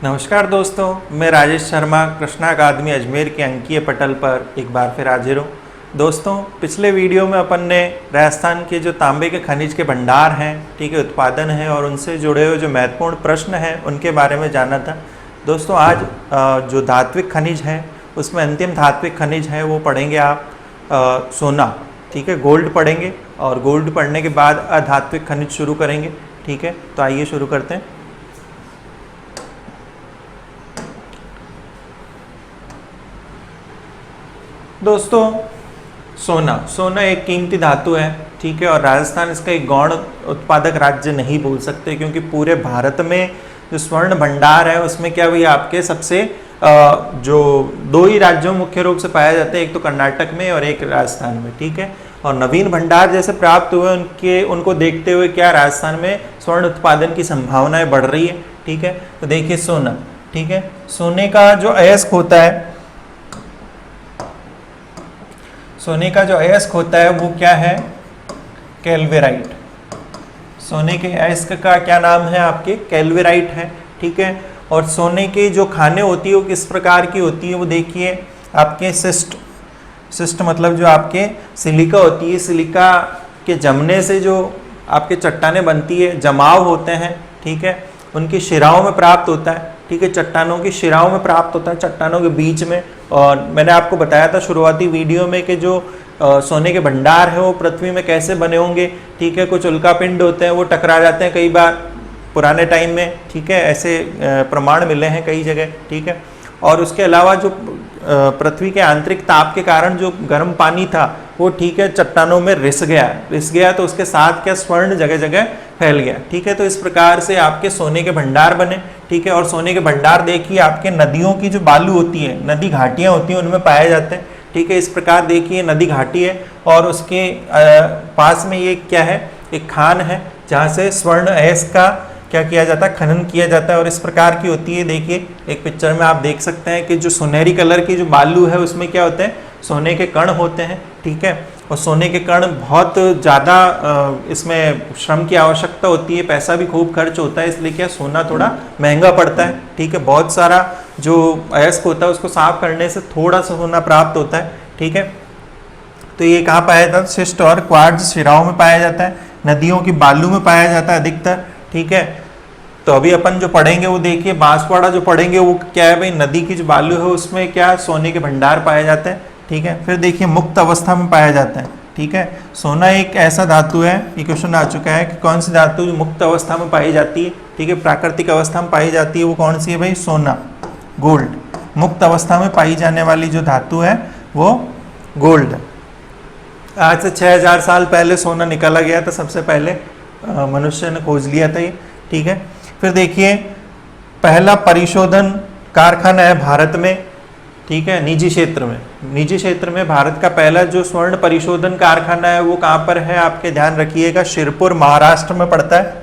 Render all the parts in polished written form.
नमस्कार दोस्तों, मैं राजेश शर्मा कृष्णा अकादमी अजमेर के अंकीय पटल पर एक बार फिर हाजिर हूँ। दोस्तों, पिछले वीडियो में अपन ने राजस्थान के जो तांबे के खनिज के भंडार हैं, ठीक है, उत्पादन है और उनसे जुड़े हुए जो महत्वपूर्ण प्रश्न हैं उनके बारे में जाना था। दोस्तों, आज जो धात्विक खनिज है उसमें अंतिम धात्विक खनिज है वो पढ़ेंगे आप सोना, ठीक है, गोल्ड पढ़ेंगे और गोल्ड पढ़ने के बाद अधात्विक खनिज शुरू करेंगे, ठीक है। तो आइए शुरू करते हैं। दोस्तों, सोना एक कीमती धातु है, ठीक है, और राजस्थान इसका एक गौण उत्पादक राज्य नहीं बोल सकते क्योंकि पूरे भारत में जो स्वर्ण भंडार है उसमें क्या हुई आपके सबसे जो दो ही राज्यों में मुख्य रूप से पाया जाता है, एक तो कर्नाटक में और एक राजस्थान में, ठीक है। और नवीन भंडार जैसे प्राप्त हुए उनको देखते हुए क्या राजस्थान में स्वर्ण उत्पादन की संभावनाएं बढ़ रही है, ठीक है। तो देखिए सोना, ठीक है, सोने का जो अयस्क होता है, सोने का जो अयस्क होता है वो क्या है, कैल्वेराइट। सोने के अयस्क का क्या नाम है आपके, कैल्वेराइट है, ठीक है। और सोने की जो खाने होती है वो किस प्रकार की होती है, वो देखिए आपके सिस्ट मतलब जो आपके सिलिका होती है, सिलिका के जमने से जो आपके चट्टानें बनती है, जमाव होते हैं, ठीक है, उनकी शिराओं में प्राप्त होता है, ठीक है, चट्टानों की शिराओं में प्राप्त होता है, चट्टानों के बीच में। और मैंने आपको बताया था शुरुआती वीडियो में कि जो सोने के भंडार है वो पृथ्वी में कैसे बने होंगे, ठीक है। कुछ उल्कापिंड होते हैं वो टकरा जाते हैं कई बार पुराने टाइम में, ठीक है, ऐसे प्रमाण मिले हैं कई जगह, ठीक है। और उसके अलावा जो पृथ्वी के आंतरिक ताप के कारण जो गर्म पानी था वो, ठीक है, चट्टानों में रिस गया तो उसके साथ क्या स्वर्ण जगह जगह फैल गया, ठीक है। तो इस प्रकार से आपके सोने के भंडार बने, ठीक है। और सोने के भंडार देखिए आपके नदियों की जो बालू होती है, नदी घाटियां होती हैं, उनमें पाए जाते हैं, ठीक है। इस प्रकार देखिए नदी घाटी है और उसके पास में ये क्या है, एक खान है जहाँ से स्वर्ण अयस्क का क्या किया जाता है, खनन किया जाता है और इस प्रकार की होती है। देखिए एक पिक्चर में आप देख सकते हैं कि जो सुनहरी कलर की जो बालू है उसमें क्या होते हैं, सोने के कण होते हैं, ठीक है। और सोने के कण बहुत ज़्यादा इसमें श्रम की आवश्यकता होती है, पैसा भी खूब खर्च होता है, इसलिए क्या सोना थोड़ा महंगा पड़ता है, ठीक है। बहुत सारा जो अयस्क होता है उसको साफ करने से थोड़ा सा सोना प्राप्त होता है, ठीक है। तो ये कहाँ पाया जाता है, शिस्ट और क्वार्ट्ज शिराओं में पाया जाता है, नदियों की बालू में पाया जाता है अधिकतर, ठीक है। तो अभी अपन जो पढ़ेंगे वो देखिए बांसवाड़ा जो पढ़ेंगे वो क्या है भाई, नदी की जो बालू है उसमें क्या सोने के भंडार पाए जाते हैं, ठीक है। फिर देखिए मुक्त अवस्था में पाया जाता है, ठीक है। सोना एक ऐसा धातु है, ये क्वेश्चन आ चुका है कि कौन सी धातु जो मुक्त अवस्था में पाई जाती है, ठीक है, प्राकृतिक अवस्था में पाई जाती है वो कौन सी है भाई, सोना, गोल्ड। मुक्त अवस्था में पाई जाने वाली जो धातु है वो गोल्ड। आज से 6000 साल पहले सोना निकाला गया था, सबसे पहले मनुष्य ने खोज लिया था ये, ठीक है। फिर देखिए पहला परिशोधन कारखाना है भारत में, ठीक है, निजी क्षेत्र में भारत का पहला जो स्वर्ण परिशोधन कारखाना है वो कहाँ पर है आपके ध्यान रखिएगा, शिरपुर महाराष्ट्र में पड़ता है।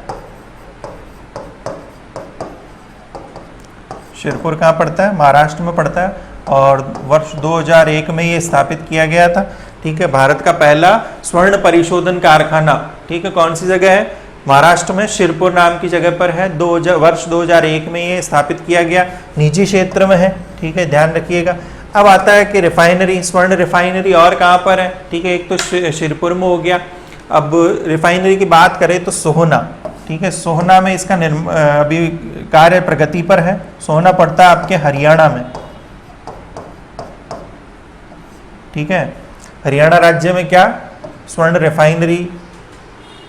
शिरपुर कहाँ पड़ता है, महाराष्ट्र में पड़ता है और वर्ष 2001 में ये स्थापित किया गया था, ठीक है। भारत का पहला स्वर्ण परिशोधन कारखाना, ठीक है, कौन सी जगह है, महाराष्ट्र में शिरपुर नाम की जगह पर है। वर्ष 2001 में ये स्थापित किया गया, निजी क्षेत्र में है, ठीक है, ध्यान रखिएगा। अब आता है कि रिफाइनरी, स्वर्ण रिफाइनरी और कहाँ पर है, ठीक है, एक तो शिरपुर में हो गया। अब रिफाइनरी की बात करें तो सोहना, ठीक है, सोहना में इसका अभी कार्य प्रगति पर है। सोहना पड़ता है आपके हरियाणा में, ठीक है। हरियाणा राज्य में क्या स्वर्ण रिफाइनरी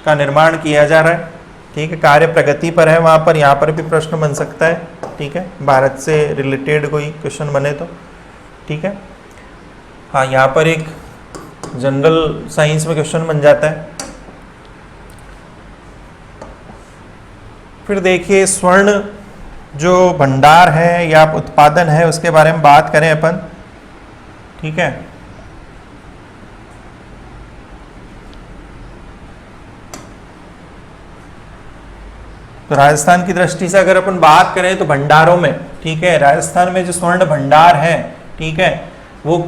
का निर्माण किया जा रहा है, ठीक है, कार्य प्रगति पर है वहाँ पर। यहाँ पर भी प्रश्न बन सकता है, ठीक है, भारत से रिलेटेड कोई क्वेश्चन बने तो, ठीक है। हाँ, यहाँ पर एक जनरल साइंस में क्वेश्चन बन जाता है। फिर देखिए स्वर्ण जो भंडार है या उत्पादन है उसके बारे में बात करें अपन, ठीक है। तो राजस्थान की दृष्टि से अगर अपन बात करें तो भंडारों में, ठीक है, राजस्थान में जो स्वर्ण भंडार है, ठीक है, वो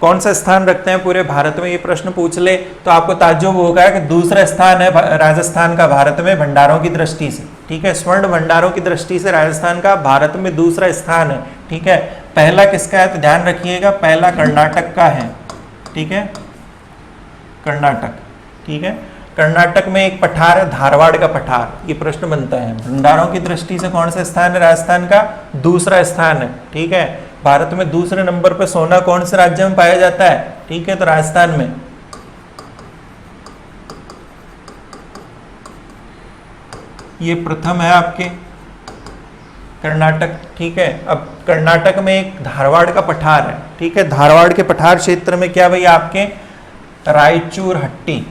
कौन सा स्थान रखते हैं पूरे भारत में, ये प्रश्न पूछ ले तो आपको ताज्जुब होगा कि दूसरा स्थान है राजस्थान का भारत में भंडारों की दृष्टि से। ठीक है, स्वर्ण भंडारों की दृष्टि से राजस्थान का भारत में दूसरा स्थान है। ठीक है, पहला किसका है तो ध्यान रखिएगा, पहला कर्नाटक का है। ठीक है, कर्नाटक। ठीक है, कर्नाटक में एक पठार है धारवाड़ का पठार, ये प्रश्न बनता है भंडारों की दृष्टि से कौन सा स्थान है राजस्थान का, दूसरा स्थान है। ठीक है, भारत में दूसरे नंबर पर सोना कौन से राज्य में पाया जाता है, ठीक है, तो राजस्थान में। ये प्रथम है आपके कर्नाटक। ठीक है, अब कर्नाटक में एक धारवाड़ का पठार है। ठीक है, धारवाड़ के पठार क्षेत्र में क्या भैया आपके रायचूर हट्टी,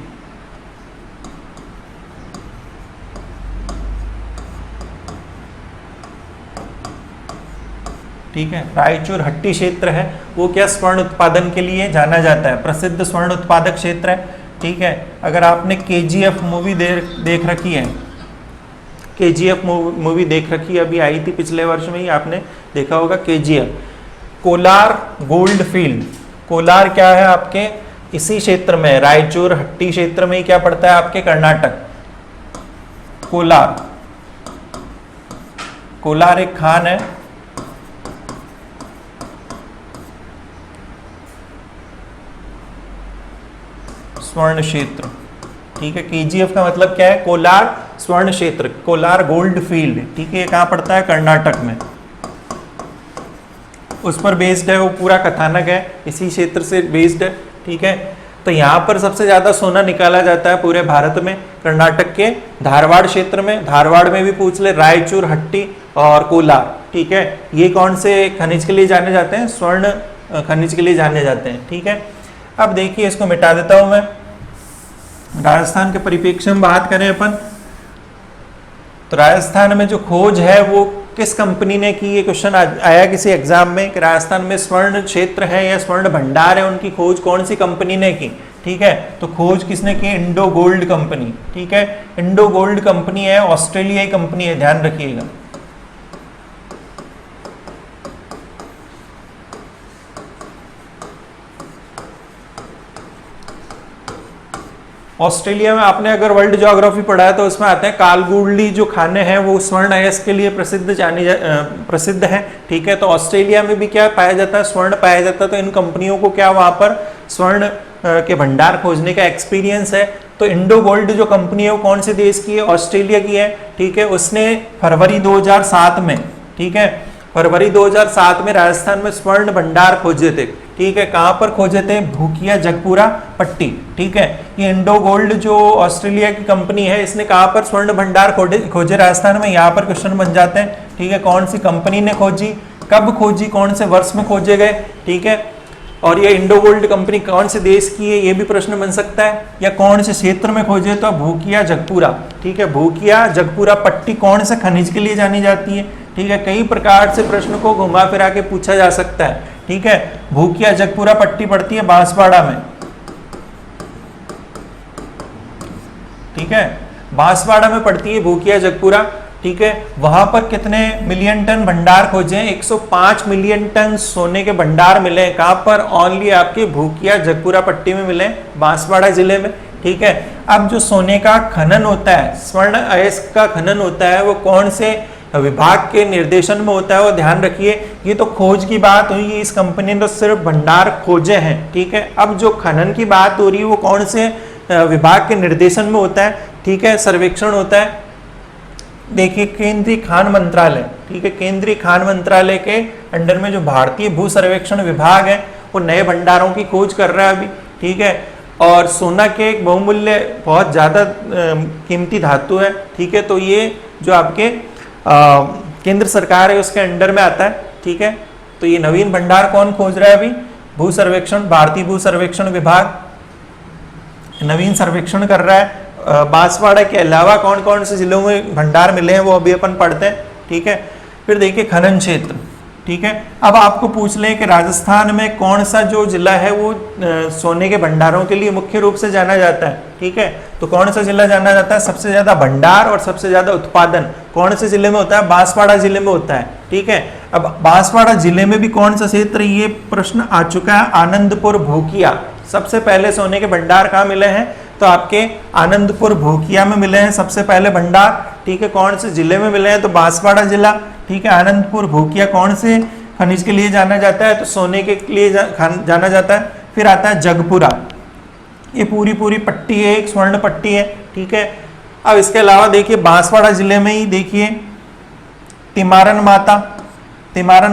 ठीक है, रायचूर हट्टी क्षेत्र है, वो क्या स्वर्ण उत्पादन के लिए जाना जाता है, प्रसिद्ध स्वर्ण उत्पादक क्षेत्र है। ठीक है, अगर आपने KGF मूवी देख रखी है, KGF मूवी देख रखी है, अभी आई थी पिछले वर्ष में ही, आपने देखा होगा KGF। Kolar gold field, Kolar क्या है आपके इसी क्षेत्र में, रायचूर हट्टी क्षेत्र में ही क्या पड़ता है आपके कर्नाटक। कोलार, कोलार एक खान है, स्वर्ण क्षेत्र। ठीक है, KGF का मतलब क्या है, कोलार स्वर्ण क्षेत्र, कोलार गोल्ड फील्ड। ठीक है, ये कहाँ पड़ता है कर्नाटक में, उस पर बेस्ड है वो पूरा कथानक है, इसी क्षेत्र से बेस्ड है। ठीक है, तो यहाँ पर सबसे ज्यादा सोना निकाला जाता है पूरे भारत में, कर्नाटक के धारवाड़ क्षेत्र में। धारवाड़ में भी पूछ ले, रायचूर हट्टी और कोलार। ठीक है, ये कौन से खनिज के लिए जाने जाते हैं, स्वर्ण खनिज के लिए जाने जाते हैं। ठीक है, अब देखिए इसको मिटा देता हूं मैं। राजस्थान के परिप्रेक्ष्य में बात करें अपन, तो राजस्थान में जो खोज है वो किस कंपनी ने की, ये क्वेश्चन आया किसी एग्जाम में कि राजस्थान में स्वर्ण क्षेत्र है या स्वर्ण भंडार है, उनकी खोज कौन सी कंपनी ने की। ठीक है, तो खोज किसने की, इंडो गोल्ड कंपनी। ठीक है, इंडो गोल्ड कंपनी है, ऑस्ट्रेलियाई कंपनी है, ध्यान रखिएगा। ऑस्ट्रेलिया में आपने अगर वर्ल्ड ज्योग्राफी पढ़ा है तो उसमें आते हैं कालगुडली जो खाने हैं वो स्वर्ण अयस्क के लिए प्रसिद्ध है। ठीक है, तो ऑस्ट्रेलिया में भी क्या पाया जाता है, स्वर्ण पाया जाता है। तो इन कंपनियों को क्या वहां पर स्वर्ण के भंडार खोजने का एक्सपीरियंस है। तो इंडो गोल्ड जो कंपनी है वो कौन से देश की है, ऑस्ट्रेलिया की है। ठीक है, उसने फरवरी 2007 में, ठीक है, फरवरी 2007 में राजस्थान में स्वर्ण भंडार खोजे थे। ठीक है, कहां पर खोजे थे, भूकिया जगपुरा पट्टी। ठीक है, ये इंडो गोल्ड जो ऑस्ट्रेलिया की कंपनी है, इसने कहां पर स्वर्ण भंडार खोजे राजस्थान में, यहाँ पर क्वेश्चन बन जाते हैं। ठीक है, कौन सी कंपनी ने खोजी, कब खोजी, कौन से वर्ष में खोजे गए। ठीक है, और ये इंडो गोल्ड कंपनी कौन से देश की है, ये भी प्रश्न बन सकता है, या कौन से क्षेत्र में खोजे, तो भूकिया जगपुरा। ठीक है, भूकिया जगपुरा पट्टी कौन से खनिज के लिए जानी जाती है। ठीक है, कई प्रकार से प्रश्न को घुमा फिरा के पूछा जा सकता है। ठीक है, भूकिया जगपुरा पट्टी पड़ती है बांसवाड़ा में। ठीक है, बांसवाड़ा में पड़ती है भूकिया जगपुरा। ठीक है, वहां पर कितने मिलियन टन भंडार खोजे, 105 मिलियन टन सोने के भंडार मिले। कहां पर, ओनली आपके भूकिया जगपुरा पट्टी में मिले, बांसवाड़ा जिले में। ठीक है, अब जो सोने का खनन होता है, स्वर्ण अयस्क का खनन होता है, वो कौन से विभाग के निर्देशन में होता है, वो ध्यान रखिए। ये तो खोज की बात हुई, इस कंपनी ने तो सिर्फ भंडार खोजे हैं। ठीक है, अब जो खनन की बात हो रही है वो कौन से विभाग के निर्देशन में होता है। ठीक है, सर्वेक्षण होता है, देखिए केंद्रीय खान मंत्रालय। ठीक है, केंद्रीय खान मंत्रालय के अंडर में जो भारतीय भू सर्वेक्षण विभाग है वो नए भंडारों की खोज कर रहा है अभी। ठीक है, और सोना के एक बहुमूल्य बहुत ज्यादा कीमती धातु है। ठीक है, तो ये जो आपके केंद्र सरकार है उसके अंडर में आता है। ठीक है, तो ये नवीन भंडार कौन खोज रहा है अभी, भू सर्वेक्षण, भारतीय भू सर्वेक्षण विभाग नवीन सर्वेक्षण कर रहा है। बांसवाड़ा के अलावा कौन कौन से जिलों में भंडार मिले हैं वो अभी अपन पढ़ते हैं। ठीक है, फिर देखिए खनन क्षेत्र। ठीक है, अब आपको पूछ लें कि राजस्थान में कौन सा जो जिला है वो सोने के भंडारों के लिए मुख्य रूप से जाना जाता है। ठीक है, तो कौन सा जिला जाना जाता है, सबसे ज्यादा भंडार और सबसे ज्यादा उत्पादन कौन से जिले में होता है, बांसवाड़ा जिले में होता है। ठीक है, अब बांसवाड़ा जिले में भी कौन सा क्षेत्र, ये प्रश्न आ चुका है, आनंदपुर भूकिया। सबसे पहले सोने के भंडार कहाँ मिले हैं, तो आपके आनंदपुर भूकिया में मिले हैं सबसे पहले भंडार। ठीक है, कौन से जिले में मिले हैं, तो बांसवाड़ा जिला। ठीक है, आनंदपुर भूकिया कौन से खनिज के लिए जाना जाता है, तो सोने के लिए जाना जाता है। फिर आता है जगपुरा, ये पूरी पूरी पट्टी है, एक स्वर्ण पट्टी है। ठीक है, अब इसके अलावा देखिए बांसवाड़ा जिले में ही देखिए तिमारन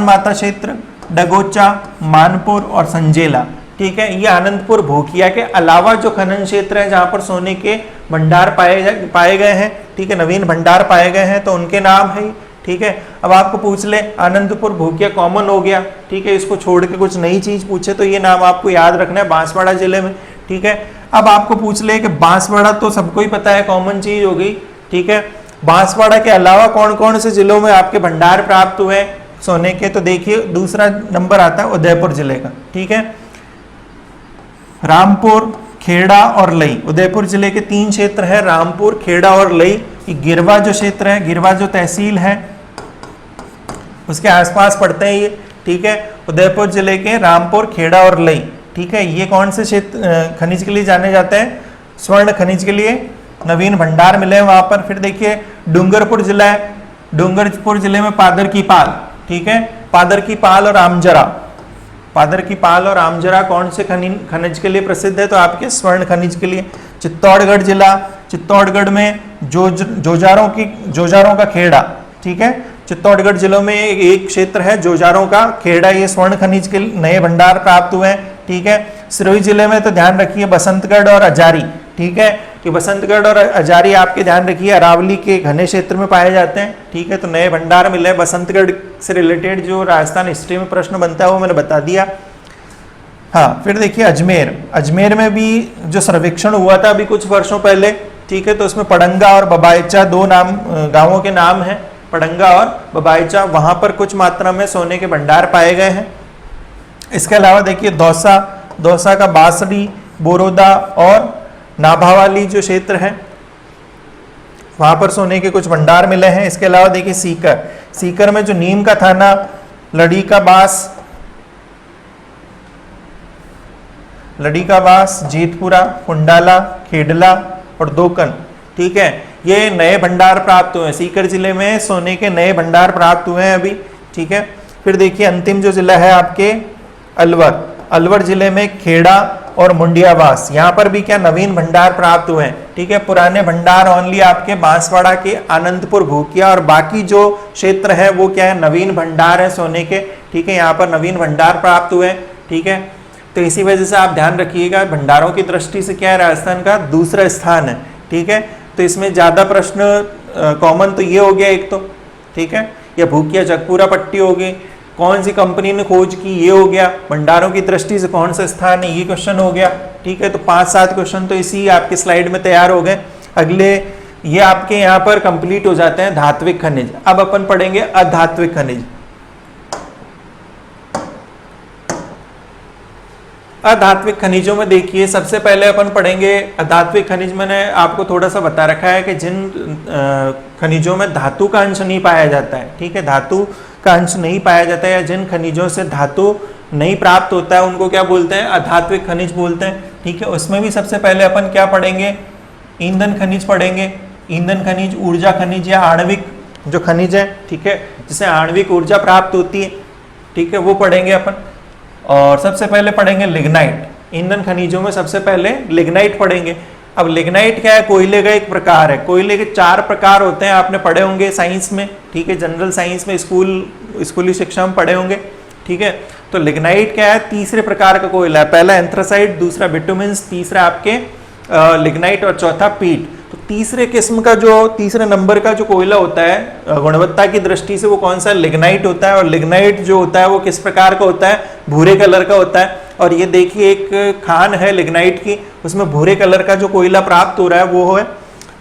माता क्षेत्र, डगोचा, मानपुर और संजेला। ठीक है, ये आनंदपुर भूकिया के अलावा जो खनन क्षेत्र है जहां पर सोने के भंडार पाए गए हैं, ठीक है, नवीन भंडार पाए गए हैं, तो उनके नाम है। ठीक है, अब आपको पूछ ले आनंदपुर भूकिया कॉमन हो गया। ठीक है, इसको छोड़ के कुछ नई चीज पूछे तो ये नाम आपको याद रखना है बांसवाड़ा जिले में। ठीक है, अब आपको पूछ ले कि बांसवाड़ा तो सबको ही पता है, कॉमन चीज हो गई। ठीक है, बांसवाड़ा के अलावा कौन कौन से जिलों में आपके भंडार प्राप्त हुए सोने के, तो देखिए दूसरा नंबर आता है उदयपुर जिले का। ठीक है, रामपुर, खेड़ा और लई, उदयपुर जिले के 3 क्षेत्र है, रामपुर, खेड़ा और लई। गिरवा जो क्षेत्र है, गिरवा जो तहसील है उसके आसपास पड़ते हैं ये। ठीक है, उदयपुर जिले के रामपुर, खेड़ा और लई। ठीक है, ये कौन से क्षेत्र खनिज के लिए जाने जाते हैं, स्वर्ण खनिज के लिए, नवीन भंडार मिले हैं वहां पर। फिर देखिए डूंगरपुर जिला है, डूंगरपुर जिले में पादर की पाल। ठीक है, पादर की पाल और आमजरा, पादर की पाल और आमजरा कौन से खनिज के लिए प्रसिद्ध है, तो आपके स्वर्ण खनिज के लिए। चित्तौड़गढ़ जिला, चित्तौड़गढ़ में जोजारों का खेड़ा। ठीक है, चित्तौड़गढ़ जिलों में एक क्षेत्र है जोजारों का खेड़ा, ये स्वर्ण खनिज के नए भंडार प्राप्त हुए हैं। ठीक है, सिरोही जिले में तो ध्यान रखिए बसंतगढ़ और अजारी। ठीक है, कि बसंतगढ़ और अजारी आपके ध्यान रखिए अरावली के घने क्षेत्र में पाए जाते हैं। ठीक है, तो नए भंडार मिले। बसंतगढ़ से रिलेटेड जो राजस्थान हिस्ट्री में प्रश्न बनता है वो मैंने बता दिया। हाँ, फिर देखिए अजमेर, अजमेर में भी जो सर्वेक्षण हुआ था अभी कुछ वर्षों पहले। ठीक है, तो उसमें पडंगा और बबायचा 2 गांवों के नाम हैं, पडंगा और बबायचा। वहां पर कुछ मात्रा में सोने के भंडार पाए गए हैं। इसके अलावा देखिए दौसा का बासड़ी, बोरोदा और नाभावाली जो क्षेत्र है वहां पर सोने के कुछ भंडार मिले हैं। इसके अलावा देखिए सीकर में जो नीम का थाना, लड़ी का बास, जीतपुरा, कुंडाला, खेडला और दोकन। ठीक है, ये नए भंडार प्राप्त हुए हैं, सीकर जिले में सोने के नए भंडार प्राप्त हुए हैं अभी। ठीक है, फिर देखिए अंतिम जो जिला है आपके अलवर जिले में खेड़ा और मुंडियावास, यहाँ पर भी क्या नवीन भंडार प्राप्त हुए हैं। ठीक है, पुराने भंडार ओनली आपके बांसवाड़ा के आनंदपुर भूकिया और बाकी जो क्षेत्र है वो क्या है, नवीन भंडार है सोने के। ठीक है, यहाँ पर नवीन भंडार प्राप्त हुए। ठीक है, तो इसी वजह से आप ध्यान रखिएगा भंडारों की दृष्टि से क्या है, राजस्थान का दूसरा स्थान है। ठीक है, तो इसमें ज्यादा प्रश्न कॉमन तो ये हो गया एक तो। ठीक है, या भूकिया जगपुरा पट्टी होगी, कौन सी कंपनी ने खोज की ये हो गया, भंडारों की दृष्टि से कौन सा स्थान है ये क्वेश्चन हो गया। ठीक है, तो 5-7 क्वेश्चन तो इसी आपके स्लाइड में तैयार हो गए। अगले ये आपके यहाँ पर कंप्लीट हो जाते हैं धात्विक खनिज। अब अपन पढ़ेंगे अधात्विक खनिज। अधात्विक खनिजों में देखिए सबसे पहले अपन पढ़ेंगे अधात्विक खनिज। मैंने आपको थोड़ा सा बता रखा है कि जिन खनिजों में धातु का अंश नहीं पाया जाता है। ठीक है, धातु का अंश नहीं पाया जाता है या जिन खनिजों से धातु नहीं प्राप्त होता है उनको क्या बोलते हैं, अधात्विक खनिज बोलते हैं। ठीक है, उसमें भी सबसे पहले अपन क्या पढ़ेंगे, ईंधन खनिज पढ़ेंगे। ईंधन खनिज, ऊर्जा खनिज या आणविक जो खनिज है, ठीक है, जिससे आणविक ऊर्जा प्राप्त होती है। ठीक है, वो पढ़ेंगे अपन। और सबसे पहले पढ़ेंगे लिग्नाइट। ईंधन खनिजों में सबसे पहले लिग्नाइट पढ़ेंगे। अब लिग्नाइट क्या है, कोयले का एक प्रकार है। कोयले के 4 प्रकार होते हैं, आपने पढ़े होंगे साइंस में। ठीक है, जनरल साइंस में स्कूली शिक्षा में पढ़े होंगे। ठीक है, तो लिग्नाइट क्या है, तीसरे प्रकार का कोयला है। पहला एंथ्रासाइट, दूसरा बिटुमेंस, तीसरा आपके लिग्नाइट और चौथा पीट। तो तीसरे किस्म का जो तीसरे नंबर का जो कोयला होता है गुणवत्ता की दृष्टि से वो कौन सा, लिग्नाइट होता है। और लिग्नाइट जो होता है वो किस प्रकार का होता है, भूरे कलर का होता है। और ये देखिए एक खान है लिग्नाइट की, उसमें भूरे कलर का जो कोयला प्राप्त हो रहा है वो है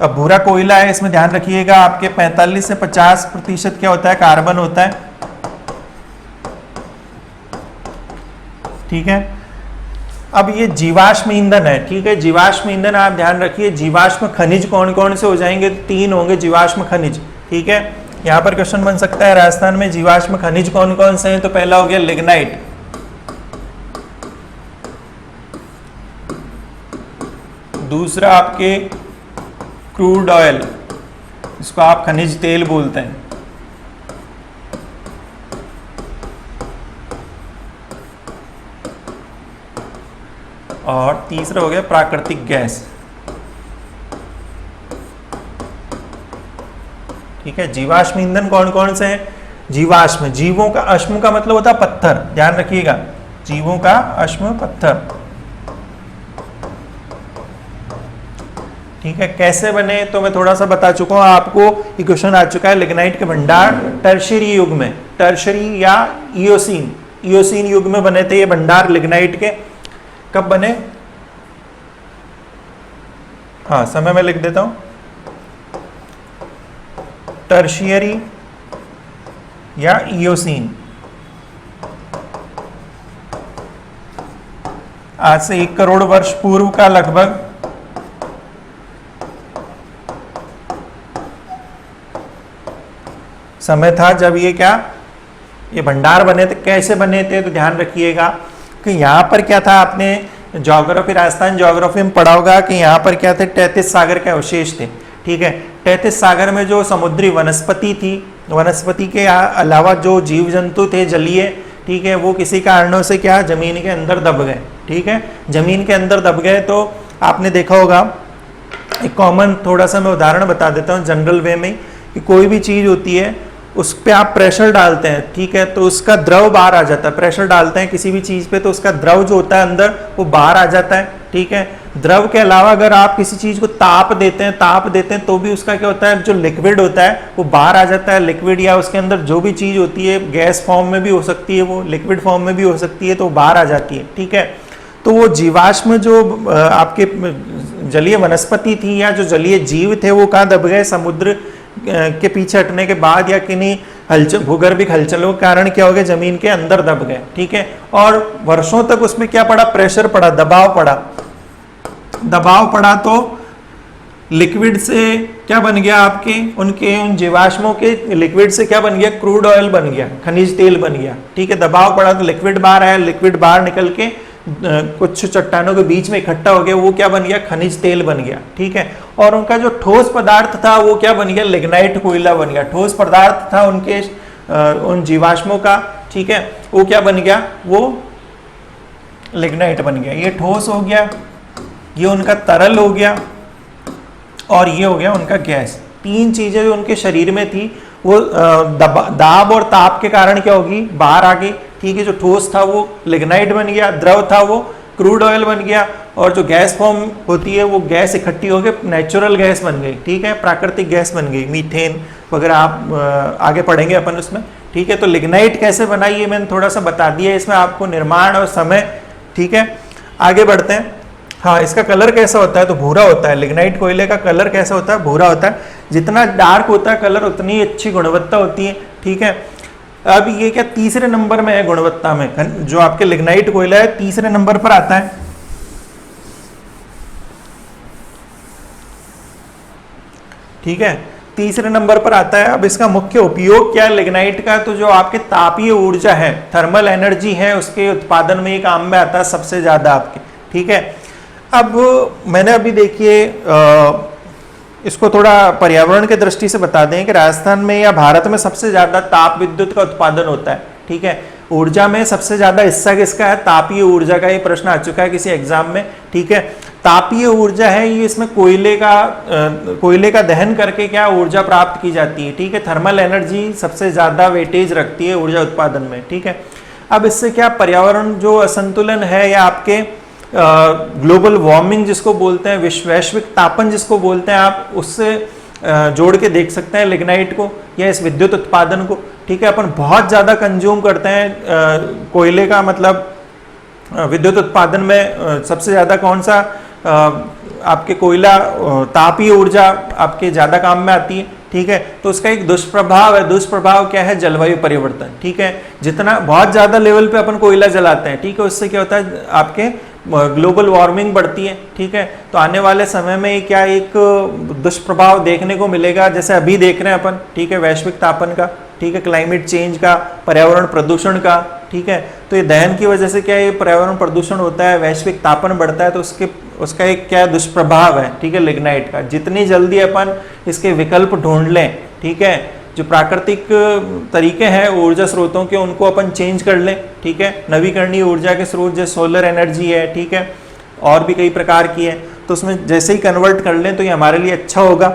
अब भूरा कोयला है। इसमें ध्यान रखिएगा आपके 45 से 50% क्या होता है, कार्बन होता है। ठीक है, अब ये जीवाश्म ईंधन है। ठीक है, जीवाश्म ईंधन आप ध्यान रखिए। जीवाश्म खनिज कौन कौन से हो जाएंगे, 3 होंगे जीवाश्म खनिज। ठीक है, यहाँ पर क्वेश्चन बन सकता है राजस्थान में जीवाश्म खनिज कौन कौन से हैं, तो पहला हो गया लिग्नाइट, दूसरा आपके क्रूड ऑयल, इसको आप खनिज तेल बोलते हैं, और तीसरा हो गया प्राकृतिक गैस। ठीक है, जीवाश्म ईंधन कौन कौन से हैं? जीवाश्म, जीवों का, अश्म का मतलब होता है पत्थर, ध्यान रखिएगा, जीवों का अश्म पत्थर। ठीक है, कैसे बने तो मैं थोड़ा सा बता चुका हूं आपको, ये क्वेश्चन आ चुका है। लिग्नाइट के भंडार टर्शियरी युग में, टर्शियरी या इयोसीन युग में बने थे ये भंडार लिग्नाइट के। कब बने? हाँ, समय में लिख देता हूं, टर्शियरी या इयोसीन, आज से 1 करोड़ वर्ष पूर्व का लगभग समय था जब ये भंडार बने थे। कैसे बने थे तो ध्यान रखिएगा कि यहाँ पर क्या था, आपने ज्योग्राफी, राजस्थान ज्योग्राफी में पढ़ा होगा कि यहाँ पर क्या थे, 33 सागर के अवशेष थे। ठीक है, 33 सागर में जो समुद्री वनस्पति थी, वनस्पति के अलावा जो जीव जंतु थे जलीय, ठीक है, वो किसी कारणों से क्या जमीन के अंदर दब गए। ठीक है, जमीन के अंदर दब गए तो आपने देखा होगा, एक कॉमन थोड़ा सा मैं उदाहरण बता देता हूँ जनरल वे में, कि कोई भी चीज़ होती है उस पर आप प्रेशर डालते हैं, ठीक है, तो उसका द्रव बाहर आ जाता है। प्रेशर डालते हैं किसी भी चीज़ पे तो उसका द्रव जो होता है अंदर वो बाहर आ जाता है। ठीक है, द्रव के अलावा अगर आप किसी चीज़ को ताप देते हैं तो भी उसका क्या होता है, जो लिक्विड होता है वो बाहर आ जाता है। लिक्विड या उसके अंदर जो भी चीज़ होती है, गैस फॉर्म में भी हो सकती है, वो लिक्विड फॉर्म में भी हो सकती है, तो बाहर आ जाती है। ठीक है, तो वो जीवाश्म जो आपके जलीय वनस्पति थी या जो जलीय जीव थे वो कहाँ दब गए, समुद्र के पीछे हटने के बाद या किन्हीं हलचल, भूगर्भिक हलचलों के कारण क्या हो गया, जमीन के अंदर दब गए। ठीक है, और वर्षों तक उसमें क्या पड़ा, प्रेशर पड़ा, दबाव पड़ा तो लिक्विड से क्या बन गया, आपके उन जीवाश्मों के लिक्विड से क्या बन गया, क्रूड ऑयल बन गया, खनिज तेल बन गया। ठीक है, दबाव पड़ा तो लिक्विड बाहर आया, लिक्विड बाहर निकल के कुछ चट्टानों के बीच में इकट्ठा हो गया, वो क्या बन गया, खनिज तेल बन गया। ठीक है, और उनका जो ठोस पदार्थ था वो क्या बन गया, लिग्नाइट कोयला बन गया। ठोस पदार्थ था उनके उन जीवाश्मों का, ठीक है, वो क्या बन गया, वो लिग्नाइट बन गया। ये ठोस हो गया, ये उनका तरल हो गया, और ये हो गया उनका गैस। तीन चीजें जो उनके शरीर में थी वो दाब और ताप के कारण क्या होगी, बाहर आ गई। ठीक है, जो ठोस था वो लिग्नाइट बन गया, द्रव था वो क्रूड ऑयल बन गया, और जो गैस फॉर्म होती है वो गैस इकट्ठी होकर नेचुरल गैस बन गई। ठीक है, प्राकृतिक गैस बन गई, मीथेन वगैरह आप आगे पढ़ेंगे अपन उसमें। ठीक है, तो लिग्नाइट कैसे बनाई है मैंने थोड़ा सा बता दिया, इसमें आपको निर्माण और समय। ठीक है, आगे बढ़ते हैं। हाँ, इसका कलर कैसा होता है तो भूरा होता है। लिग्नाइट कोयले का कलर कैसा होता है, भूरा होता है। जितना डार्क होता है कलर उतनी अच्छी गुणवत्ता होती है। ठीक है, अब ये क्या तीसरे नंबर में है गुणवत्ता में, जो आपके लिग्नाइट कोयला है तीसरे नंबर पर आता है। ठीक है, तीसरे नंबर पर आता है। अब इसका मुख्य उपयोग क्या है लिग्नाइट का, तो जो आपके तापीय ऊर्जा है, थर्मल एनर्जी है, उसके उत्पादन में ये काम में आता है सबसे ज्यादा आपके। ठीक है, अब मैंने अभी देखिए इसको थोड़ा पर्यावरण के दृष्टि से बता दें कि राजस्थान में या भारत में सबसे ज्यादा ताप विद्युत का उत्पादन होता है। ठीक है, ऊर्जा में सबसे ज्यादा हिस्सा किसका है, तापीय ऊर्जा का। ये प्रश्न आ चुका है किसी एग्जाम में। ठीक है, तापीय ऊर्जा है ये, इसमें कोयले का दहन करके क्या ऊर्जा प्राप्त की जाती है। ठीक है, थर्मल एनर्जी सबसे ज्यादा वेटेज रखती है ऊर्जा उत्पादन में। ठीक है, अब इससे क्या पर्यावरण जो असंतुलन है या आपके ग्लोबल वार्मिंग जिसको बोलते हैं, वैश्विक तापन जिसको बोलते हैं, आप उससे जोड़ के देख सकते हैं लिग्नाइट को या इस विद्युत उत्पादन को। ठीक है, अपन बहुत ज़्यादा कंज्यूम करते हैं कोयले का, मतलब विद्युत उत्पादन में सबसे ज़्यादा कौन सा आपके कोयला, तापीय ऊर्जा आपके ज़्यादा काम में आती है। ठीक है, तो उसका एक दुष्प्रभाव है। दुष्प्रभाव क्या है, जलवायु परिवर्तन। ठीक है, जितना बहुत ज़्यादा लेवल पे अपन कोयला जलाते हैं, ठीक है, उससे क्या होता है आपके ग्लोबल वार्मिंग बढ़ती है, ठीक है, तो आने वाले समय में क्या एक दुष्प्रभाव देखने को मिलेगा, जैसे अभी देख रहे हैं अपन, ठीक है, वैश्विक तापन का, ठीक है, क्लाइमेट चेंज का, पर्यावरण प्रदूषण का, ठीक है, तो ये दहन की वजह से क्या ये पर्यावरण प्रदूषण होता है, वैश्विक तापन बढ़ता है, तो उसका एक क्या दुष्प्रभाव है, ठीक है, लिग्नाइट का। जितनी जल्दी अपन इसके विकल्प ढूंढ लें, ठीक है, जो प्राकृतिक तरीके हैं ऊर्जा स्रोतों के, उनको अपन चेंज कर लें, ठीक है, नवीकरणीय ऊर्जा के स्रोत जैसे सोलर एनर्जी है, ठीक है, और भी कई प्रकार की है, तो उसमें जैसे ही कन्वर्ट कर लें तो ये हमारे लिए अच्छा होगा।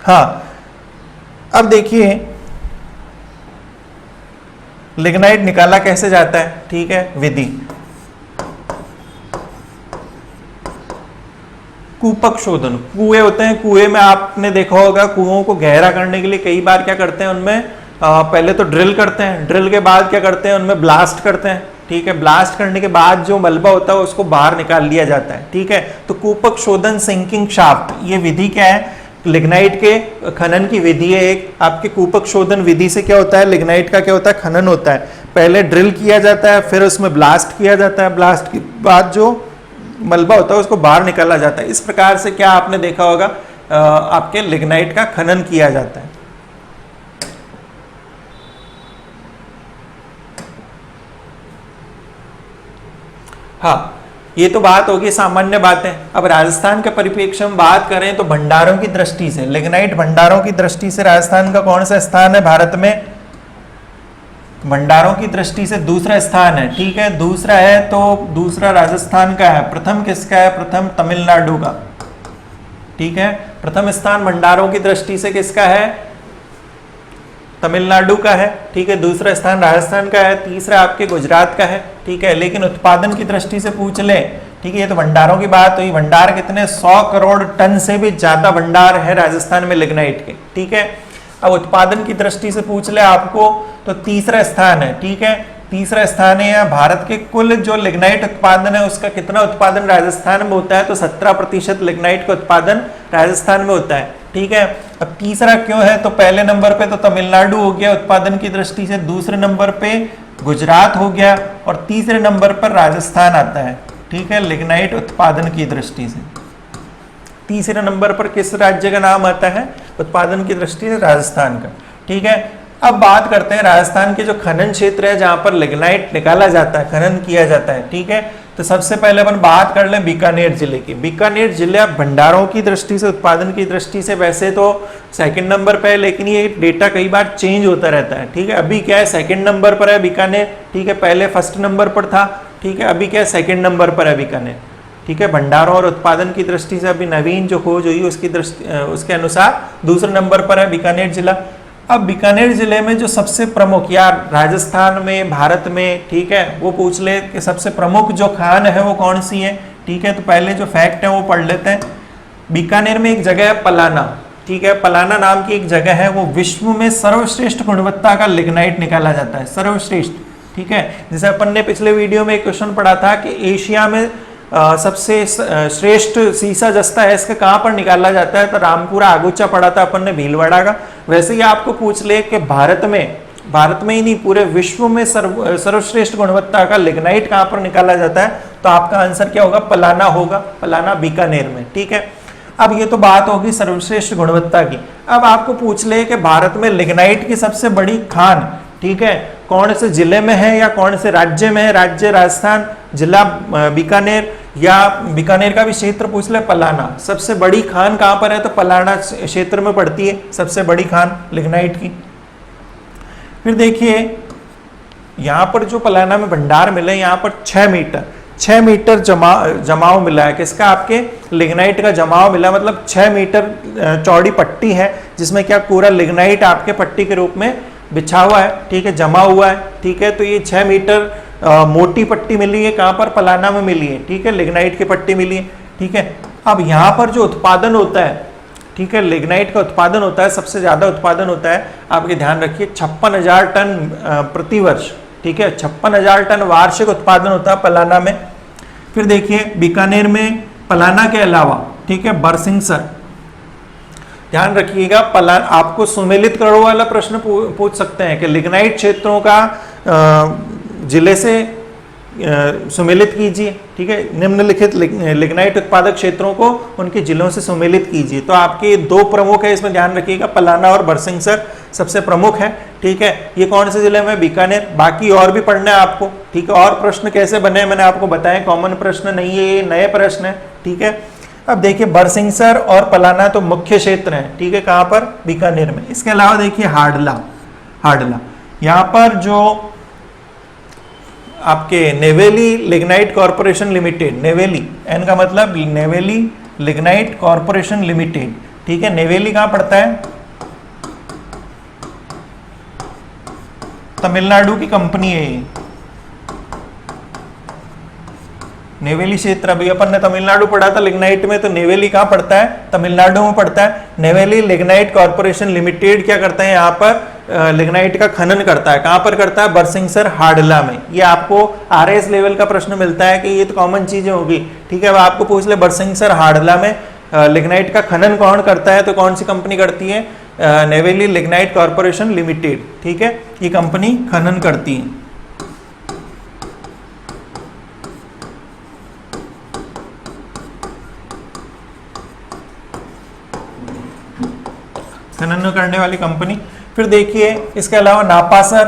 हाँ, अब देखिए लिग्नाइट निकाला कैसे जाता है, ठीक है, विधि कूपक शोधन। कुएं होते हैं, कुएं में आपने देखा होगा कुओं को गहरा करने के लिए कई बार क्या करते हैं, उनमें पहले तो ड्रिल करते हैं, ड्रिल के बाद क्या करते हैं, उनमें ब्लास्ट करते हैं, ठीक है, ब्लास्ट करने के बाद जो मलबा होता है उसको बाहर निकाल लिया जाता है, ठीक है, तो कूपक शोधन सिंकिंग शाफ्ट, ये विधि क्या है, लिग्नाइट के खनन की विधि है एक। आपके कूपक शोधन विधि से क्या होता है, लिग्नाइट का क्या होता है, खनन होता है, पहले ड्रिल किया जाता है, फिर उसमें ब्लास्ट किया जाता है, ब्लास्ट के बाद जो मलबा होता है उसको बाहर निकाला जाता है। इस प्रकार से क्या आपने देखा होगा आपके लिग्नाइट का खनन किया जाता है। हाँ, ये तो बात होगी सामान्य बातें। अब राजस्थान के परिप्रेक्ष्य में बात करें तो भंडारों की दृष्टि से, लिग्नाइट भंडारों की दृष्टि से राजस्थान का कौन सा स्थान है भारत में, भंडारों की दृष्टि से दूसरा स्थान है, ठीक है, दूसरा है, तो दूसरा राजस्थान का है, प्रथम किसका है, प्रथम तमिलनाडु का, ठीक है, प्रथम स्थान भंडारों की दृष्टि से किसका है, तमिलनाडु का है, ठीक है, दूसरा स्थान राजस्थान का है, तीसरा आपके गुजरात का है, ठीक है, लेकिन उत्पादन की दृष्टि से पूछ ले, ठीक है, ये तो भंडारों की बात हुई, भंडार कितने 100 करोड़ टन से भी ज्यादा भंडार है राजस्थान में लिग्नाइट के, ठीक है। अब उत्पादन की दृष्टि से पूछ ले आपको तो तीसरा स्थान है, ठीक है, तीसरा स्थान है, भारत के कुल जो लिग्नाइट उत्पादन है उसका कितना उत्पादन राजस्थान में होता है, तो 17% लिग्नाइट का उत्पादन राजस्थान में होता है, ठीक है। अब तीसरा क्यों है, तो पहले नंबर पे तो तमिलनाडु हो गया उत्पादन की दृष्टि से, दूसरे नंबर पे गुजरात हो गया और तीसरे नंबर पर राजस्थान आता है, ठीक है, लिग्नाइट उत्पादन की दृष्टि से। तीसरे नंबर पर किस राज्य का नाम आता है उत्पादन की दृष्टि से, राजस्थान का, ठीक है। अब बात करते हैं राजस्थान के जो खनन क्षेत्र है जहां पर लिग्नाइट निकाला जाता है, खनन किया जाता है, ठीक है। तो सबसे पहले अपन बात कर लें बीकानेर जिले की। बीकानेर जिला भंडारों की दृष्टि से, उत्पादन की दृष्टि से वैसे तो सेकंड नंबर पर है, लेकिन ये डेटा कई बार चेंज होता रहता है, ठीक है। अभी क्या है, सेकंड नंबर पर है बीकानेर, ठीक है, पहले फर्स्ट नंबर पर था, ठीक है, अभी क्या है, सेकंड नंबर पर है बीकानेर, ठीक है, भंडारों और उत्पादन की दृष्टि से अभी नवीन जो खोज हुई उसकी दृष्टि उसके अनुसार दूसरे नंबर पर है बीकानेर जिला। अब बीकानेर जिले में जो सबसे प्रमुख, या राजस्थान में, भारत में, ठीक है, वो पूछ ले कि सबसे प्रमुख जो खान है वो कौन सी है, ठीक है। तो पहले जो फैक्ट है वो पढ़ लेते हैं। बीकानेर में एक जगह है पलाना, ठीक है, पलाना नाम की एक जगह है, वो विश्व में सर्वश्रेष्ठ गुणवत्ता का लिग्नाइट निकाला जाता है, सर्वश्रेष्ठ, ठीक है। जैसे अपन ने पिछले वीडियो में एक क्वेश्चन पढ़ा था कि एशिया में सबसे श्रेष्ठ सीसा जस्ता है, इसका कहाँ पर निकाला जाता है, तो रामपुरा आगुचा पढ़ा था अपन ने भीलवाड़ा का। वैसे ही आपको पूछ ले कि भारत में ही नहीं पूरे विश्व में सर्वश्रेष्ठ गुणवत्ता का लिग्नाइट कहाँ पर निकाला जाता है, तो आपका आंसर क्या होगा, पलाना होगा, पलाना बीकानेर में, ठीक है। अब ये तो बात होगी सर्वश्रेष्ठ गुणवत्ता की। अब आपको पूछ ले कि भारत में लिग्नाइट की सबसे बड़ी खान, ठीक है, कौन से जिले में है या कौन से राज्य में है, राज्य राजस्थान, जिला बीकानेर, या बीकानेर का भी क्षेत्र पूछ ले, पलाना। सबसे बड़ी खान कहाँ पर है, तो पलाना क्षेत्र में पड़ती है सबसे बड़ी खान लिग्नाइट की। फिर देखिए यहाँ पर जो पलाना में भंडार मिले, यहाँ पर 6 मीटर जमाव मिला है, किसका, आपके लिग्नाइट का जमाव मिला, मतलब 6 मीटर चौड़ी पट्टी है जिसमें क्या पूरा लिग्नाइट आपके पट्टी के रूप में बिछा हुआ है, ठीक है, जमा हुआ है, ठीक है। तो ये 6 मीटर मोटी पट्टी मिली है, कहाँ पर, पलाना में मिली है, ठीक है, लिग्नाइट की पट्टी मिली है, ठीक है। अब यहाँ पर जो उत्पादन होता है, ठीक है, लिग्नाइट का उत्पादन होता है, सबसे ज्यादा उत्पादन होता है, आपके ध्यान रखिए, 56,000 टन प्रति वर्ष, ठीक है, 56,000 टन वार्षिक उत्पादन होता है पलाना में। फिर देखिए बीकानेर में पलाना के अलावा, ठीक है, बरसिंगसर, ध्यान रखिएगा, पलाना आपको सुमेलित करोड़ वाला प्रश्न पूछ सकते हैं कि लिग्नाइट क्षेत्रों का जिले से सुमेलित कीजिए। ठीक है, निम्नलिखित लिग्नाइट उत्पादक क्षेत्रों को उनके जिलों से सुमेलित कीजिए। तो आपके दो प्रमुख है, इसमें ध्यान रखिएगा, पलाना और बरसिंगसर सबसे प्रमुख है। ठीक है, ये कौन से जिले में? बीकानेर। बाकी और भी पढ़ना है आपको। ठीक है, और प्रश्न कैसे बने मैंने आपको बताया, कॉमन प्रश्न नहीं है, ये नए प्रश्न है। ठीक है, अब देखिए बरसिंगसर और पलाना तो मुख्य क्षेत्र हैं। ठीक है, कहाँ पर? बीकानेर में। इसके अलावा देखिए हाडला, यहाँ पर जो आपके Neyveli Lignite Corporation Limited, Neyveli, N का मतलब नेवेली लिग्नाइट कॉर्पोरेशन लिमिटेड। ठीक है, नेवेली कहाँ पड़ता है? तमिलनाडु की कंपनी है ये, नेवेली क्षेत्र। अभी अपन ने तमिलनाडु पढ़ा था लिग्नाइट में, तो नेवेली कहाँ पड़ता है? तमिलनाडु में पड़ता है। नेवेली लिग्नाइट कॉर्पोरेशन लिमिटेड क्या करता है? यहाँ पर लिग्नाइट का खनन करता है। कहाँ पर करता है? बरसिंगसर हाडला में। ये आपको आरएस लेवल का प्रश्न मिलता है कि ये तो कॉमन चीजें होगी। ठीक है, अब आपको पूछ ले बरसिंगसर हाडला में लिग्नाइट का खनन कौन करता है, तो कौन सी कंपनी करती है? Neyveli Lignite Corporation limited. ठीक है, ये कंपनी खनन करती है। खनन करने वाली कंपनी। फिर देखिए इसके अलावा नापासर,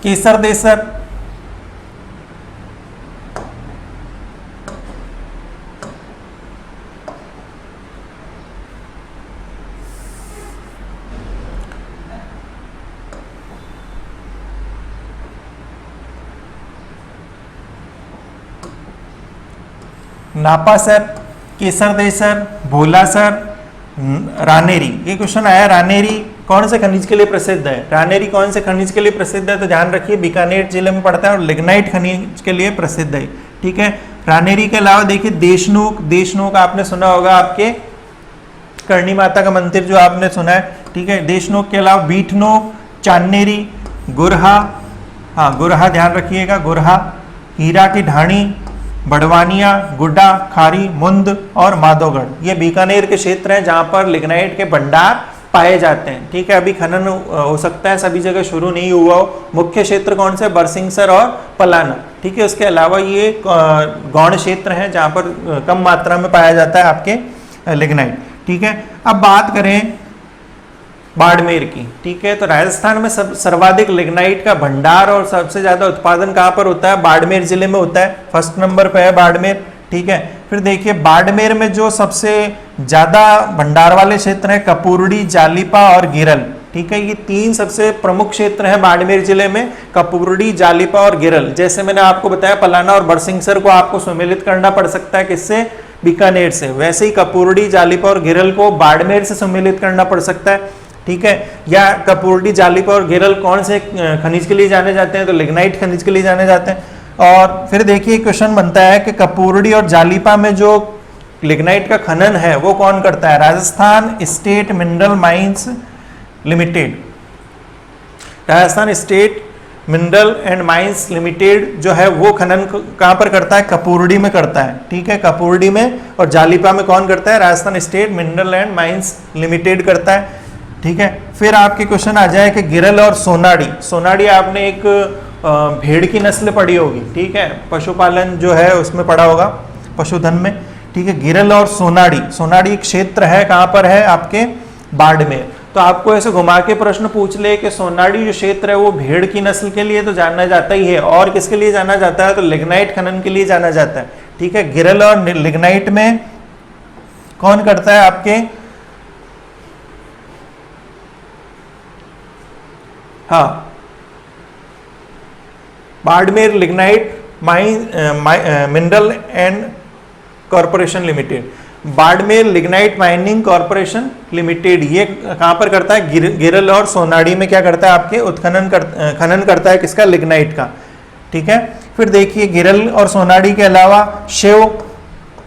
केसर देसर, नापासर, केसर देसर, भोलासर, रानेरी। ये क्वेश्चन आया, रानेरी कौन से खनिज के लिए प्रसिद्ध है? रानेरी कौन से खनिज के लिए प्रसिद्ध है? तो ध्यान रखिए बीकानेर जिले में पड़ता है और लिग्नाइट खनिज के लिए प्रसिद्ध है। ठीक है, रानेरी के अलावा देखिए देशनोक, देशनोक आपने सुना होगा, आपके करणी माता का मंदिर जो आपने सुना है। ठीक है, देशनोक के अलावा बीठनोक, चांदेरी, गुरहा, हाँ गुरहा ध्यान रखिएगा, गुरहा, हीरा की ढाणी, बड़वानिया, गुड्डा, खारी, मुंद और माधोगढ़। ये बीकानेर के क्षेत्र हैं जहां पर लिग्नाइट के भंडार पाए जाते हैं। ठीक है, अभी खनन हो सकता है सभी जगह शुरू नहीं हुआ हो। मुख्य क्षेत्र कौन से? बरसिंगसर और पलाना। ठीक है, उसके अलावा ये गौण क्षेत्र हैं जहां पर कम मात्रा में पाया जाता है आपके लिग्नाइट। ठीक है, अब बात करें बाड़मेर की। ठीक है, तो राजस्थान में सर्वाधिक लिग्नाइट का भंडार और सबसे ज्यादा उत्पादन कहाँ पर होता है? बाड़मेर जिले में होता है, फर्स्ट नंबर पे है बाड़मेर। ठीक है, फिर देखिए बाड़मेर में जो सबसे ज्यादा भंडार वाले क्षेत्र हैं कपूरड़ी, जालीपा और गिरल। ठीक है, ये तीन सबसे प्रमुख क्षेत्र हैं बाड़मेर जिले में, कपूरड़ी, जालीपा और गिरल। जैसे मैंने आपको बताया पलाना और बरसिंगसर को आपको सम्मिलित करना पड़ सकता है, किससे? बीकानेर से। वैसे ही कपूरड़ी, जालीपा और गिरल को बाड़मेर से सम्मिलित करना पड़ सकता है। ठीक है, या कपूरड़ी, जालीपा और गिरल कौन से खनिज के लिए जाने जाते हैं? तो लिग्नाइट खनिज के लिए जाने जाते हैं। और फिर देखिए क्वेश्चन बनता है कि कपूरड़ी और जालीपा में जो लिग्नाइट का खनन है वो कौन करता है? Rajasthan state mineral mines limited. Rajasthan state mineral and mines limited जो है वो खनन कहां पर करता है? कपूरड़ी में करता है। ठीक है, कपूरड़ी में। और जालीपा में कौन करता है? Rajasthan state mineral and mines limited करता है। ठीक है, फिर आपके क्वेश्चन आ जाए कि गिरल और सोनाड़ी। सोनाड़ी आपने एक भेड़ की नस्ल पढ़ी होगी। ठीक है, पशुपालन जो है उसमें पढ़ा होगा, पशुधन में। ठीक है, गिरल और सोनाड़ी, सोनाड़ी क्षेत्र है कहाँ पर है? आपके बाड़मेर। तो आपको ऐसे घुमा के प्रश्न पूछ ले कि सोनाड़ी जो क्षेत्र है वो भेड़ की नस्ल के लिए तो जाना जाता ही है, और किसके लिए जाना जाता है? तो लिग्नाइट खनन के लिए जाना जाता है। ठीक है, गिरल और लिग्नाइट में कौन करता है? आपके हाँ Barmer lignite mineral and corporation limited, Barmer lignite mining corporation limited, ये कहां पर करता है? गिरल और सोनाड़ी में क्या करता है? आपके खनन करता है किसका? लिग्नाइट का। ठीक है, फिर देखिए गिरल और सोनाड़ी के अलावा शिव,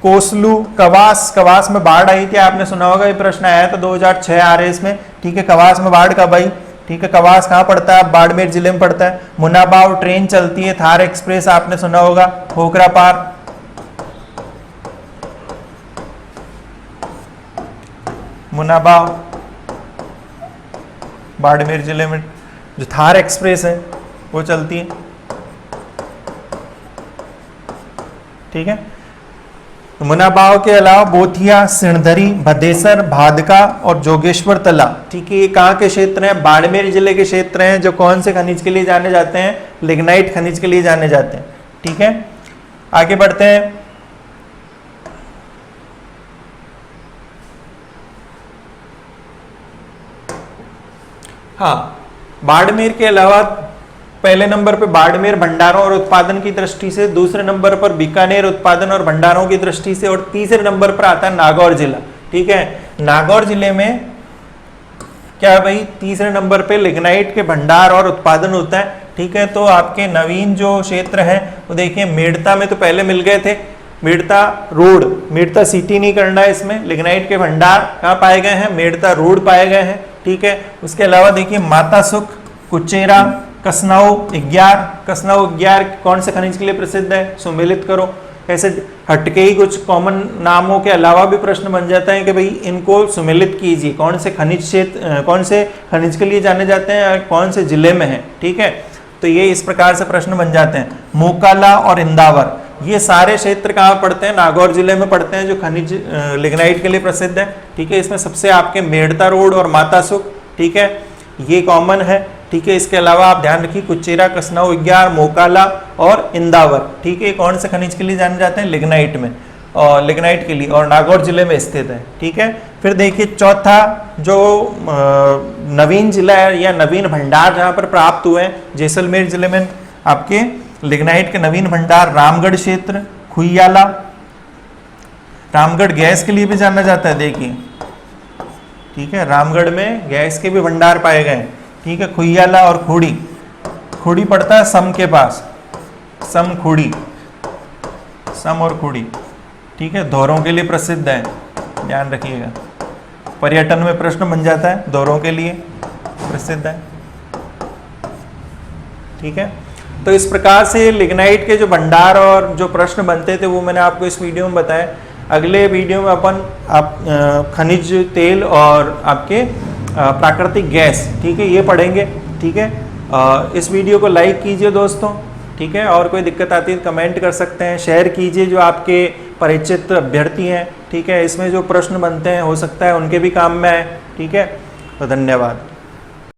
कोसलू, कवास। कवास में बाढ़ आई थी, आपने सुना होगा, ये प्रश्न आया था 2006 आरएस में। ठीक है, कवास में बाढ़ कब आई? ठीक है, कवास कहाँ पड़ता है? बाड़मेर जिले में पड़ता है। मुनाबाव ट्रेन चलती है, थार एक्सप्रेस आपने सुना होगा, खोखरा पार। मुनाबाव बाड़मेर जिले में जो थार एक्सप्रेस है वो चलती है। ठीक है। मुनाबाव के अलावा बोथिया, सिणधरी, भदेसर, भादका और जोगेश्वर तला, ठीक है, ये कहाँ के क्षेत्र हैं? बाड़मेर जिले के क्षेत्र हैं, जो कौन से खनिज के लिए जाने जाते हैं? लिग्नाइट खनिज के लिए जाने जाते हैं। ठीक है, आगे बढ़ते हैं। हाँ, बाड़मेर के अलावा पहले नंबर पे बाड़मेर भंडारों और उत्पादन की दृष्टि से, दूसरे नंबर पर बीकानेर उत्पादन और भंडारों की दृष्टि से, और तीसरे नंबर पर आता है नागौर जिला। ठीक है, नागौर जिले में क्या भाई? तीसरे नंबर पे लिग्नाइट के भंडार और उत्पादन होता है। ठीक है, तो आपके नवीन जो क्षेत्र है वो देखिए, मेड़ता में तो पहले मिल गए थे, मेड़ता रोड, मेड़ता सिटी नहीं करना है इसमें। लिग्नाइट के भंडार कहाँ पाए गए हैं? मेड़ता रोड पाए गए हैं। ठीक है, उसके अलावा देखिए माता सुख, कुचेरा, कसनाऊ 11, कसनाऊ 11 कौन से खनिज के लिए प्रसिद्ध है? सुमेलित करो। ऐसे हटके ही कुछ कॉमन नामों के अलावा भी प्रश्न बन जाता है कि भाई इनको सुमेलित कीजिए, कौन से खनिज क्षेत्र, कौन से खनिज के लिए जाने जाते हैं, कौन से जिले में है। ठीक है, तो ये इस प्रकार से प्रश्न बन जाते हैं। मोकाला और इंदावर, ये सारे क्षेत्र कहाँ पड़ते हैं? नागौर जिले में पड़ते हैं, जो खनिज लिग्नाइट के लिए प्रसिद्ध है। ठीक है, इसमें सबसे आपके मेड़ता रोड और माता सुख, ठीक है, ये कॉमन है। ठीक है, इसके अलावा आप ध्यान रखिए कुचेरा, कसनाऊ 11, मोकाला और इंदावर, ठीक है, कौन से खनिज के लिए जाने जाते हैं? लिग्नाइट में, और लिग्नाइट के लिए, और नागौर जिले में स्थित है। ठीक है, फिर देखिए चौथा जो नवीन जिला है या नवीन भंडार जहाँ पर प्राप्त हुए हैं, जैसलमेर जिले में आपके लिग्नाइट के नवीन भंडार, रामगढ़ क्षेत्र, खुइयाला, रामगढ़ गैस के लिए भी जाना जाता है। देखिए, ठीक है, रामगढ़ में गैस के भी भंडार पाए गए। ठीक है, खुइयाला और खुड़ी, खुड़ी पड़ता है सम के पास, सम खुड़ी, सम और खुड़ी, ठीक है, दोहरों के लिए प्रसिद्ध है, ध्यान रखिएगा। पर्यटन में प्रश्न बन जाता है, दोहरों के लिए प्रसिद्ध है। ठीक है, तो इस प्रकार से लिग्नाइट के जो भंडार और जो प्रश्न बनते थे वो मैंने आपको इस वीडियो में बताया। अगले वीडियो में अपन खनिज तेल और आपके प्राकृतिक गैस, ठीक है, ये पढ़ेंगे। ठीक है, इस वीडियो को लाइक कीजिए दोस्तों। ठीक है, और कोई दिक्कत आती है तो कमेंट कर सकते हैं, शेयर कीजिए जो आपके परिचित अभ्यर्थी हैं। ठीक है, इसमें जो प्रश्न बनते हैं हो सकता है उनके भी काम में आए। ठीक है, तो धन्यवाद।